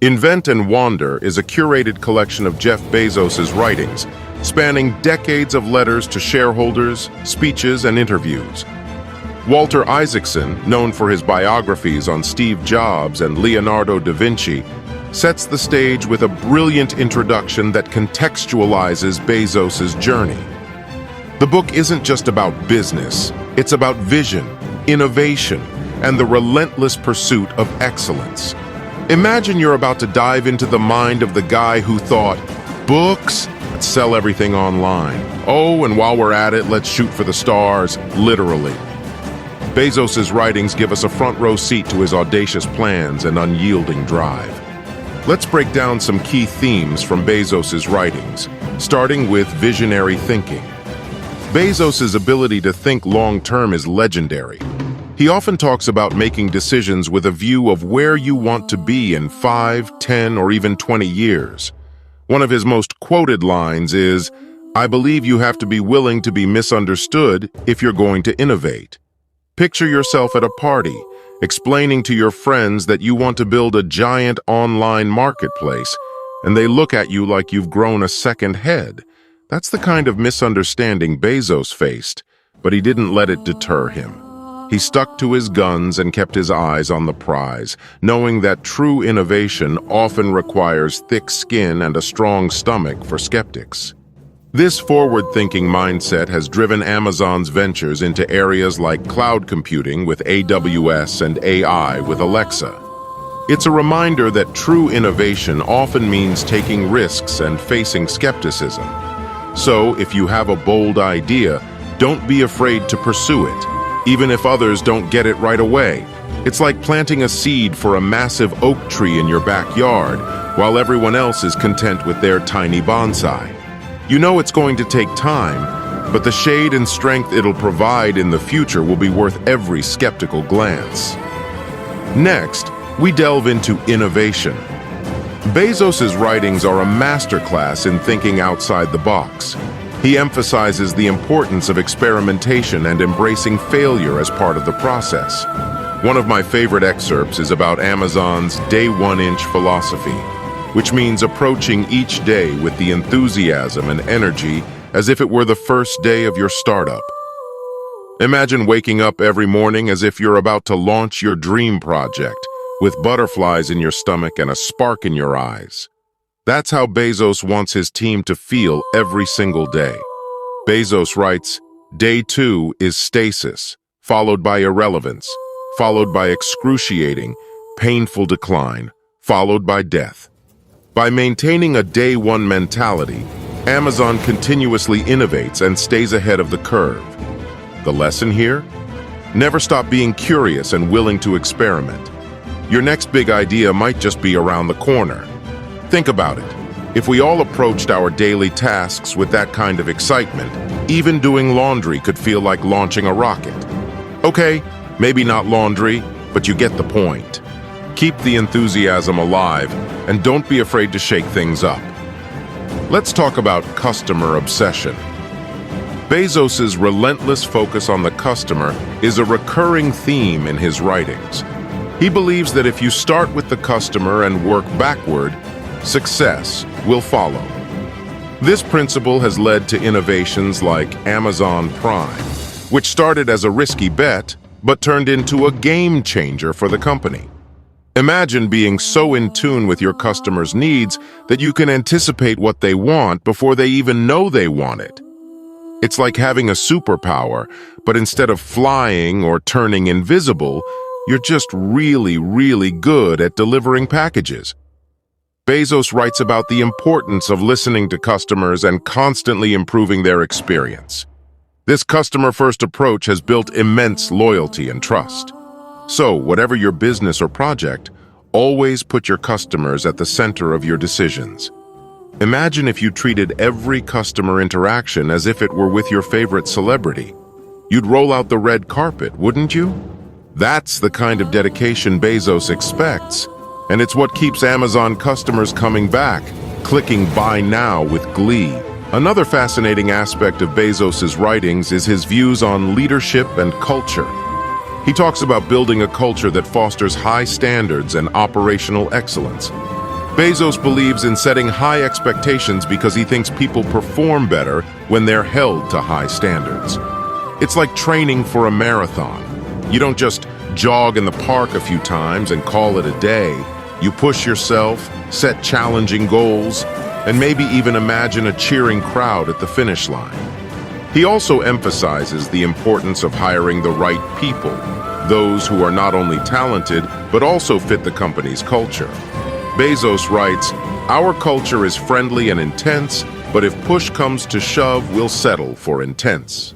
Invent and Wander is a curated collection of Jeff Bezos's writings, spanning decades of letters to shareholders, speeches, and interviews. Walter Isaacson, known for his biographies on Steve Jobs and Leonardo da Vinci, sets the stage with a brilliant introduction that contextualizes Bezos's journey. The book isn't just about business, it's about vision, innovation, and the relentless pursuit of excellence. Imagine you're about to dive into the mind of the guy who thought, books? Let's sell everything online. Oh, and while we're at it, let's shoot for the stars, literally. Bezos's writings give us a front row seat to his audacious plans and unyielding drive. Let's break down some key themes from Bezos's writings, starting with visionary thinking. Bezos's ability to think long-term is legendary. He often talks about making decisions with a view of where you want to be in 5, 10, or even 20 years. One of his most quoted lines is, "I believe you have to be willing to be misunderstood if you're going to innovate." Picture yourself at a party, explaining to your friends that you want to build a giant online marketplace, and they look at you like you've grown a second head. That's the kind of misunderstanding Bezos faced, but he didn't let it deter him. He stuck to his guns and kept his eyes on the prize, knowing that true innovation often requires thick skin and a strong stomach for skeptics. This forward-thinking mindset has driven Amazon's ventures into areas like cloud computing with AWS and AI with Alexa. It's a reminder that true innovation often means taking risks and facing skepticism. So, if you have a bold idea, don't be afraid to pursue it, even if others don't get it right away. It's like planting a seed for a massive oak tree in your backyard, while everyone else is content with their tiny bonsai. You know it's going to take time, but the shade and strength it'll provide in the future will be worth every skeptical glance. Next, we delve into innovation. Bezos's writings are a masterclass in thinking outside the box. He emphasizes the importance of experimentation and embracing failure as part of the process. One of my favorite excerpts is about Amazon's Day 1 Inch philosophy, which means approaching each day with the enthusiasm and energy as if it were the first day of your startup. Imagine waking up every morning as if you're about to launch your dream project, with butterflies in your stomach and a spark in your eyes. That's how Bezos wants his team to feel every single day. Bezos writes, "Day 2 is stasis, followed by irrelevance, followed by excruciating, painful decline, followed by death." By maintaining a Day 1 mentality, Amazon continuously innovates and stays ahead of the curve. The lesson here? Never stop being curious and willing to experiment. Your next big idea might just be around the corner. Think about it. If we all approached our daily tasks with that kind of excitement, even doing laundry could feel like launching a rocket. Okay, maybe not laundry, but you get the point. Keep the enthusiasm alive, and don't be afraid to shake things up. Let's talk about customer obsession. Bezos's relentless focus on the customer is a recurring theme in his writings. He believes that if you start with the customer and work backward, success will follow. This principle has led to innovations like Amazon Prime, which started as a risky bet, but turned into a game changer for the company. Imagine being so in tune with your customers' needs that you can anticipate what they want before they even know they want it. It's like having a superpower, but instead of flying or turning invisible, you're just really, really good at delivering packages. Bezos writes about the importance of listening to customers and constantly improving their experience. This customer-first approach has built immense loyalty and trust. So, whatever your business or project, always put your customers at the center of your decisions. Imagine if you treated every customer interaction as if it were with your favorite celebrity. You'd roll out the red carpet, wouldn't you? That's the kind of dedication Bezos expects, and it's what keeps Amazon customers coming back, clicking buy now with glee. Another fascinating aspect of Bezos's writings is his views on leadership and culture. He talks about building a culture that fosters high standards and operational excellence. Bezos believes in setting high expectations because he thinks people perform better when they're held to high standards. It's like training for a marathon. You don't just jog in the park a few times and call it a day. You push yourself, set challenging goals, and maybe even imagine a cheering crowd at the finish line. He also emphasizes the importance of hiring the right people, those who are not only talented, but also fit the company's culture. Bezos writes, "Our culture is friendly and intense, but if push comes to shove, we'll settle for intense."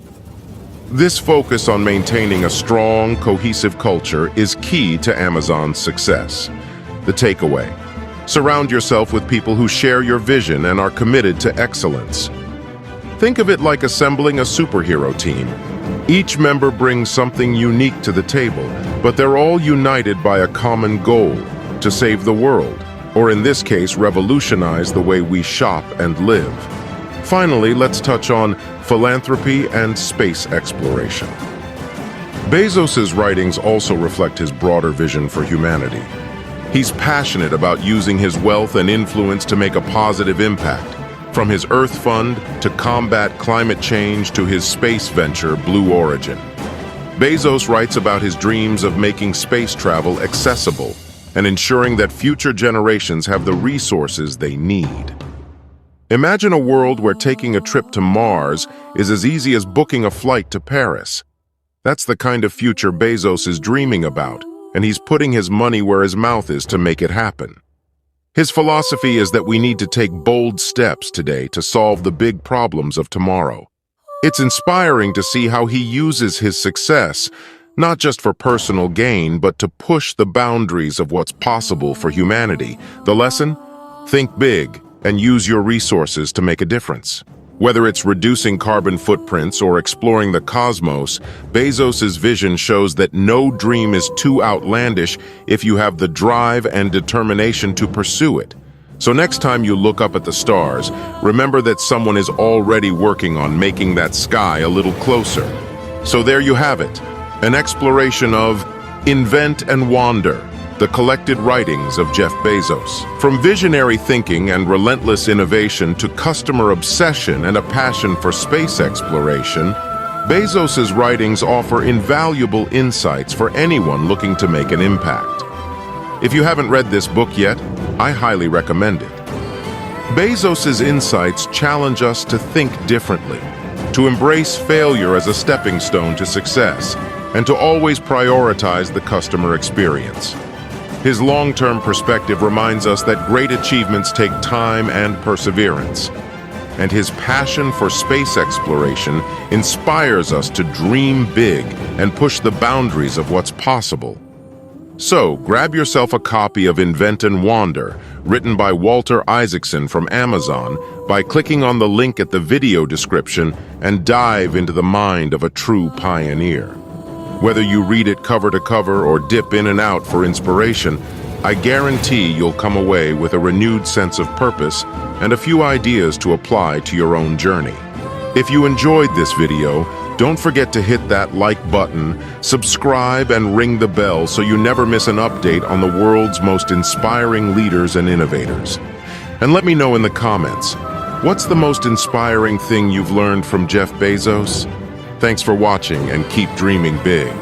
This focus on maintaining a strong, cohesive culture is key to Amazon's success. The takeaway: surround yourself with people who share your vision and are committed to excellence. Think of it like assembling a superhero team. Each member brings something unique to the table, but they're all united by a common goal: to save the world, or in this case, revolutionize the way we shop and live. Finally, let's touch on philanthropy and space exploration. Bezos's writings also reflect his broader vision for humanity. He's passionate about using his wealth and influence to make a positive impact, from his Earth Fund to combat climate change to his space venture, Blue Origin. Bezos writes about his dreams of making space travel accessible and ensuring that future generations have the resources they need. Imagine a world where taking a trip to Mars is as easy as booking a flight to Paris. That's the kind of future Bezos is dreaming about, and he's putting his money where his mouth is to make it happen. His philosophy is that we need to take bold steps today to solve the big problems of tomorrow. It's inspiring to see how he uses his success, not just for personal gain, but to push the boundaries of what's possible for humanity. The lesson? Think big and use your resources to make a difference. Whether it's reducing carbon footprints or exploring the cosmos, Bezos's vision shows that no dream is too outlandish if you have the drive and determination to pursue it. So next time you look up at the stars, remember that someone is already working on making that sky a little closer. So there you have it, an exploration of Invent and Wander, the collected writings of Jeff Bezos. From visionary thinking and relentless innovation to customer obsession and a passion for space exploration, Bezos's writings offer invaluable insights for anyone looking to make an impact. If you haven't read this book yet, I highly recommend it. Bezos's insights challenge us to think differently, to embrace failure as a stepping stone to success, and to always prioritize the customer experience. His long-term perspective reminds us that great achievements take time and perseverance. And his passion for space exploration inspires us to dream big and push the boundaries of what's possible. So, grab yourself a copy of Invent and Wander, written by Walter Isaacson from Amazon, by clicking on the link at the video description and dive into the mind of a true pioneer. Whether you read it cover to cover or dip in and out for inspiration, I guarantee you'll come away with a renewed sense of purpose and a few ideas to apply to your own journey. If you enjoyed this video, don't forget to hit that like button, subscribe, and ring the bell so you never miss an update on the world's most inspiring leaders and innovators. And let me know in the comments, what's the most inspiring thing you've learned from Jeff Bezos? Thanks for watching and keep dreaming big.